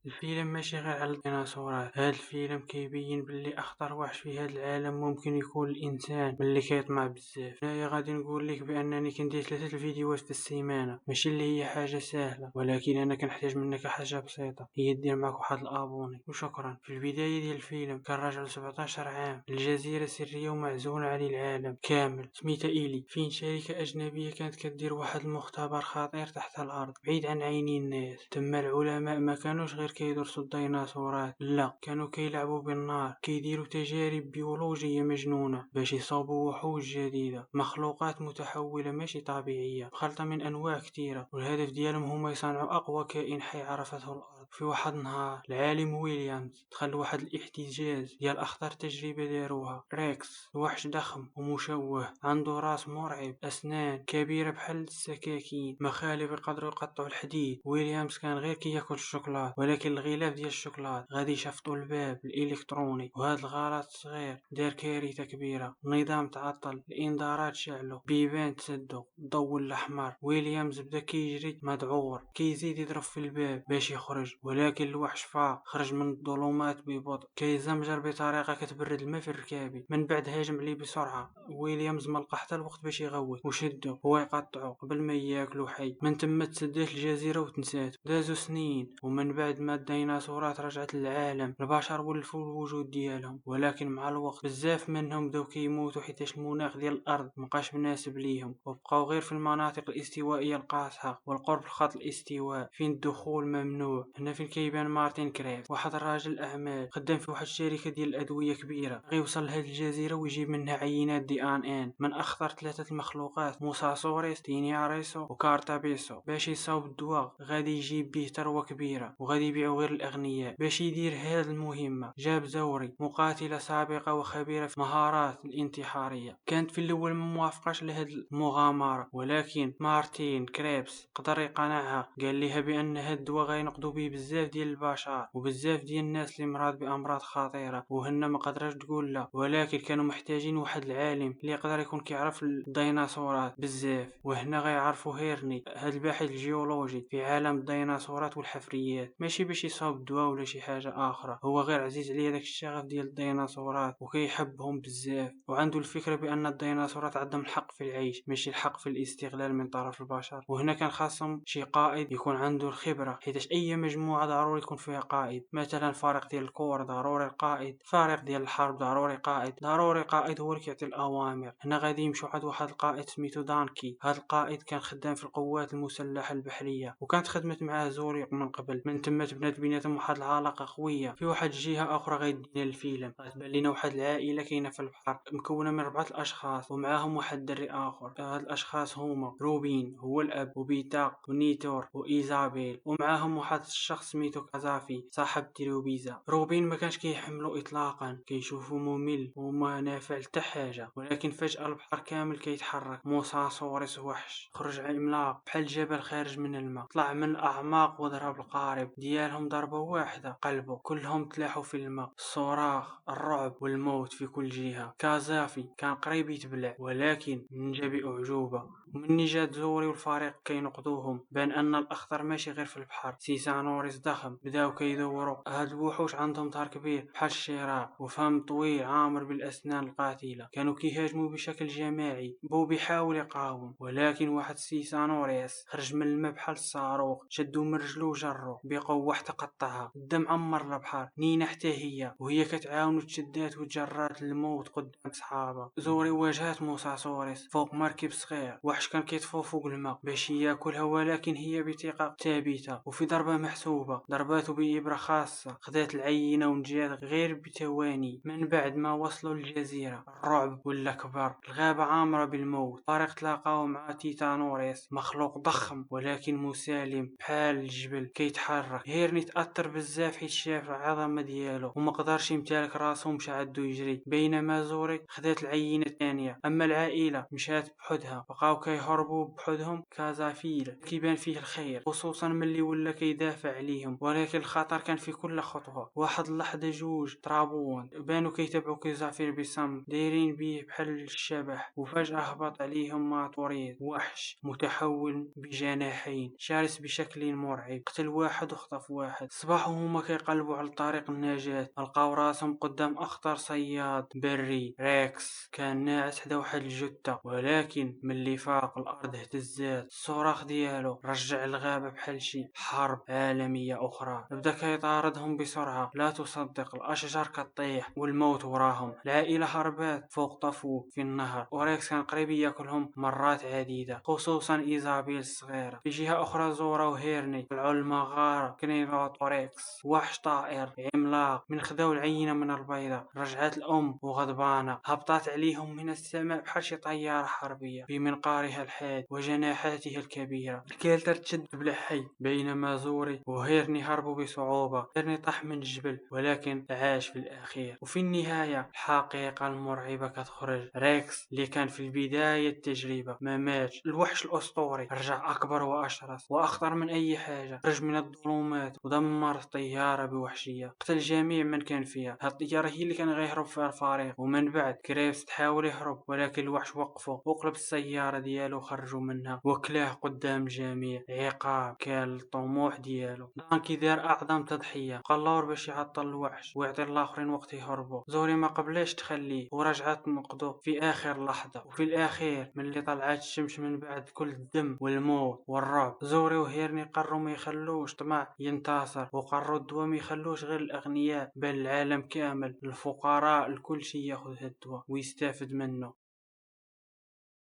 الفيلم ماشي غير على الديناصورات. هاد الفيلم كيبين بلي اخطر وحش في هاد العالم ممكن يكون الانسان ملي كيطمع بزاف. هنايا غادي نقول لك بانني كندير 3 الفيديوهات في السيمانه، ماشي اللي هي حاجه سهله، ولكن انا كنحتاج منك حاجه بسيطه، هي دير معك واحد الابوني وشكرا. في البدايه ديال الفيلم كنراجعوا ل 17 عام لجزيره سريه ومعزوله عن العالم كامل سميتها إيلي، فين شركه اجنبيه كانت كدير واحد المختبر خطير تحت الارض بعيد عن عيني الناس. تما العلماء ما كانوش غير كيدرسوا الديناصورات، لا كانوا كيلعبوا بالنار، كيديروا تجارب بيولوجية مجنونة باش يصاوبوا وحوش جديدة، مخلوقات متحولة ماشي طبيعية، خلطة من انواع كتيرة، والهدف ديالهم هما يصنعوا اقوى كائن حي عرفته الارض. في واحد النهار العالم ويليامز دخل واحد الاحتجاز ديال اخطر تجربة داروها. ريكس وحش ضخم ومشوه، عنده راس مرعب، اسنان كبيرة بحال السكاكين، مخالب يقدروا يقطعوا الحديد. ويليامز كان غير كياكل الشوكولات، ولكن الغلاف ديال الشوكولات غادي يشفطوا الباب الالكتروني، وهذا الغلط الصغير دار كارثه كبيره. النظام تعطل، الانذارات شعلوا، بيبان تسدوا، الضوء الاحمر. ويليامز بدا كيجري مذعور، كيزيد يضرب في الباب باش يخرج، ولكن الوحش فاق، خرج من الظلمات ببطء، كيزمجر بطريقه كتبرد الماء في الركابي. من بعد هاجم عليه بسرعه. ويليامز ما لقى حتى الوقت باش يغوت، وشدو هو يقطعو قبل ما ياكلو حي. من تما تسدات الجزيره وتنسات. دازو سنين، ومن بعد ما الديناصورات رجعت للعالم، البشر ولفوا الوجود ديالهم، ولكن مع الوقت بزاف منهم بداو كيموتوا حيتاش المناخ ديال الارض مبقاش مناسب ليهم، وبقاو غير في المناطق الاستوائيه القاصحه والقرب خط الاستواء فين الدخول ممنوع. هنا فين كيبان مارتن كريف، واحد راجل اعمال خدام في واحد الشركه ديال الادويه كبيره، غيوصل لهاد الجزيره ويجيب منها عينات دي ان من اخطر 3 المخلوقات، موساسوريس، تينياريسو وكارتابيسو، باش يصاوب الدواء غادي يجيب به ثروه كبيره، وغادي يبيعو غير الاغنياء. باش يدير هاد المهمه جاب زوري، مقاتله سابقه وخبيره في مهارات الانتحاريه. كانت في الاول ما موافقاش لهاد المغامره، ولكن مارتين كريبس قدر يقنعها، قال لها بان هاد الدواء غينقذوا به بزاف ديال البشر وبزاف ديال الناس اللي مراد بامراض خطيره، وهن ما قدرش تقول لا، ولكن كانوا محتاجين واحد العالم اللي يقدر يكون كيعرف الديناصورات بزاف. وهنا غيعرفوا هيرني، هاد الباحث الجيولوجي في عالم الديناصورات والحفريات، ماشي باش يصاوب الدواء ولا شي حاجه اخرى، هو غير عزيز عليه داك الشغف ديال الديناصورات وكيحبهم بزاف، وعنده الفكره بان الديناصورات عندهم الحق في العيش، ماشي الحق في الاستغلال من طرف البشر. وهنا كان خاصهم شي قائد يكون عنده الخبره، حيتاش اي مجموعه ضروري يكون فيها قائد. مثلا فريق ديال الكور ضروري القائد، فريق ديال الحرب ضروري قائد، ضروري قائد هو اللي كيعطي الاوامر. هنا غادي يمشوا عند واحد القائد سميتو دانكي. هذا القائد كان خدام في القوات المسلحه البحريه، وكانت خدمت معاه زوري من قبل. من تما تبنات بيناتهم واحد العلاقه قويه. في واحد الجهه اخرى غيدينا الفيلم، غتبان لينا واحد العائله كاينه في البحر، مكونه من 4 الاشخاص ومعاهم واحد الدري اخر. هاد الاشخاص هما روبين هو الاب، وبيتا ونيتور وايزابيل، ومعاهم واحد الشخص سميتو كازافي صاحب تيلوبيزا. روبين ما كانش كيحملو اطلاقا، كيشوفو ممل وما نافع لتا حاجه، ولكن فجاه البحر كامل كيتحرك. موساسوريس وحش خرج عملاق بحال جبل خارج من الماء، طلع من الاعماق وضرب القارب ديالهم ضربه واحده قلبه، كلهم تلاحوا في الماء. الصراخ، الرعب والموت في كل جهه. كازافي كان قريب يتبلع، ولكن نجا باعجوبه. ومني جات زوري والفريق كينقذوهم، بان ان الاخطر ماشي غير في البحر. سيسانوريس ضخم، بداو كيدوروا. هاد الوحوش عندهم ظهر كبير بحال الشراع، وفم طويل عامر بالاسنان القاتله. كانوا كيهاجموا بشكل جماعي. بوبي حاول يقاوم، ولكن واحد سيسانوريس خرج من الماء بحال الصاروخ، شدو من رجلو وجرو بقوه حتى قطعها. الدم عمر البحر. نينا حتى هي، وهي كتعاون وتشدات وتجرات الموت قدام صحابها. زوري واجهات موساسوريس فوق مركب صغير، وحش كان كيطفو فوق الماء باش ياكلها، ولكن هي بثقه ثابته وفي ضربه محسوبه ضرباتو بإبرة خاصه، خدات العينه ونجات غير بثواني. من بعد ما وصلوا للجزيره الرعب ولا كبر، الغابه عامره بالموت. طارق تلاقاو مع تيتانوريس، مخلوق ضخم ولكن مسالم بحال الجبل كيتحرك. هيرني تاثر بزاف حيت شاف العظمه ديالو وما قدرش يمتلك راسو، مشى عدو يجري، بينما زوري خدات العينه الثانيه. اما العائله مشات بحدها، بقاو كيهربوا بحدهم كازافيل كيبان فيه الخير، خصوصا ملي ولا كيدافع عليهم، ولكن الخطر كان في كل خطوة. واحد اللحظة جوج طرابون بانوا كيتابعوا كازافيل بصمت دايرين بيه بحال الشبح، وفجأة هبط عليهم ماطوريد وحش متحول بجناحين شرس بشكل مرعب، قتل واحد وخطف واحد. صباحو هما كيقلبوا على طريق النجاة، لقاو راسهم قدام اخطر صياد بري. ريكس كان ناعس حدا واحد الجثة، ولكن ملي فاق الارض اهتزات. الصراخ ديالو رجع الغابة بحال شي حرب عالمية اخرى. بدا كيطاردهم بسرعة، لا تصدق الاشجار كطيح والموت وراهم. العائلة هربات فوق طفو في النهر، وريكس كان قريب ياكلهم مرات عديدة، خصوصا ايزابيل الصغيرة. في جهة اخرى زورا وهيرني طلعوا المغارة كرينوتوريكس، وحش طائر عملاق. من خداو العينة من البيضة رجعت الام وغضبانة، هبطت عليهم من السماء بحال شي طيارة حربية بمنقارها الحاد وجناحاتها الكبيرة. الكالتر تشد بلا حي، بينما زوري وهيرني هربوا بصعوبة. هيرني طاح من الجبل ولكن عاش في الأخير. وفي النهاية الحقيقة المرعبة كتخرج. ريكس اللي كان في البداية التجربة ما ماتش، الوحش الأسطوري رجع أكبر وأشرس وأخطر من أي حاجة. خرج من الظلمات ودمر الطيارة بوحشية، قتل جميع من كان فيها. هاد الطيارة هي اللي كان غيهرب فيها الفريق. ومن بعد كريفس تحاول يهرب، ولكن الوحش وقفه وقلب السيارة ديالو وخرجوا منها وكلاه قدام الجميع. عقاب كان الطموح ديالو. دانكي دار أعظم تضحية، قلور باش يعطل الوحش ويعطي الآخرين وقت يهربوا. زوري ما قبلاش تخليه ورجعت تنقضه في آخر لحظة. وفي الأخير ملي طلعت الشمس من بعد كل الدم والموت والرعب، زوري وهيرني قرروا ما يخلوش طمع ينتصر، وقرروا الدواء ما يخلوش غير الأغنياء بل العالم كامل، الفقراء، الكل شي ياخذ هاد الدواء ويستافد منه.